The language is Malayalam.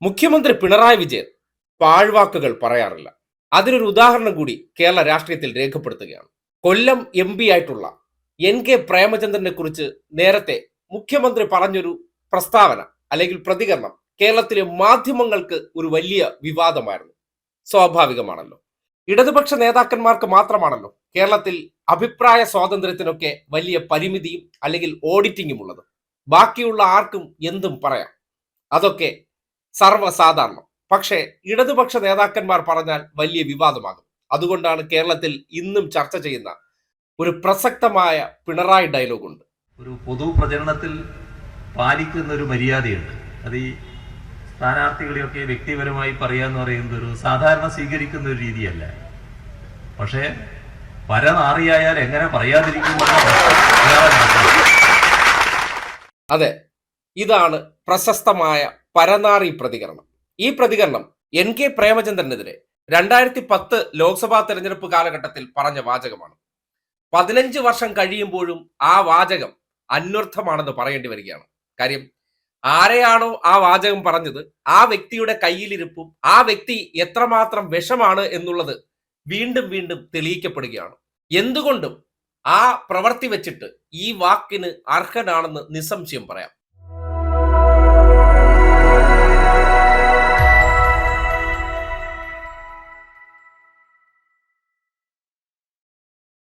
മുഖ്യമന്ത്രി പിണറായി വിജയൻ പാഴ്വാക്കുകൾ പറയാറില്ല. അതിനൊരു ഉദാഹരണം കൂടി കേരള രാഷ്ട്രീയത്തിൽ രേഖപ്പെടുത്തുകയാണ്. കൊല്ലം MP ആയിട്ടുള്ള NK പ്രേമചന്ദ്രനെ കുറിച്ച് നേരത്തെ മുഖ്യമന്ത്രി പറഞ്ഞൊരു പ്രസ്താവന അല്ലെങ്കിൽ പ്രതികരണം കേരളത്തിലെ മാധ്യമങ്ങൾക്ക് ഒരു വലിയ വിവാദമായിരുന്നു. സ്വാഭാവികമാണല്ലോ. ഇടതുപക്ഷ നേതാക്കന്മാർക്ക് മാത്രമാണല്ലോ കേരളത്തിൽ അഭിപ്രായ സ്വാതന്ത്ര്യത്തിനൊക്കെ വലിയ പരിമിതിയും അല്ലെങ്കിൽ ഓഡിറ്റിങ്ങും ഉള്ളത്. ബാക്കിയുള്ള ആർക്കും എന്തും പറയാം, അതൊക്കെ സർവ്വസാധാരണം. പക്ഷേ ഇടതുപക്ഷ നേതാക്കന്മാർ പറഞ്ഞാൽ വലിയ വിവാദമാകും. അതുകൊണ്ടാണ് കേരളത്തിൽ ഇന്നും ചർച്ച ചെയ്യുന്ന ഒരു പ്രസക്തമായ പിണറായി ഡയലോഗ് ഉണ്ട്. ഒരു പൊതു പ്രചരണത്തിൽ പാലിക്കുന്ന ഒരു മര്യാദയുണ്ട്. അത് ഈ സ്ഥാനാർത്ഥികളെയൊക്കെ വ്യക്തിപരമായി പറയാന്ന് പറയുന്നത് ഒരു സാധാരണ സ്വീകരിക്കുന്ന ഒരു രീതിയല്ല. പക്ഷേ പരനാറിയായാൽ എങ്ങനെ പറയാതിരിക്കുമെന്ന് അതെ, ഇതാണ് പ്രശസ്തമായ പരനാറി പ്രതികരണം. ഈ പ്രതികരണം NK പ്രേമചന്ദ്രനെതിരെ 2010 ലോക്സഭാ തെരഞ്ഞെടുപ്പ് കാലഘട്ടത്തിൽ പറഞ്ഞ വാചകമാണ്. 15 വർഷം കഴിയുമ്പോഴും ആ വാചകം അന്വർത്ഥമാണെന്ന് പറയേണ്ടി വരികയാണ്. കാര്യം, ആരെയാണോ ആ വാചകം പറഞ്ഞത് ആ വ്യക്തിയുടെ കയ്യിലിരിപ്പും ആ വ്യക്തി എത്രമാത്രം വിഷമാണ് എന്നുള്ളത് വീണ്ടും വീണ്ടും തെളിയിക്കപ്പെടുകയാണ്. എന്തുകൊണ്ടും ആ പ്രവൃത്തി വെച്ചിട്ട് ഈ വാക്കിന് അർഹനാണെന്ന് നിസ്സംശയം പറയാം.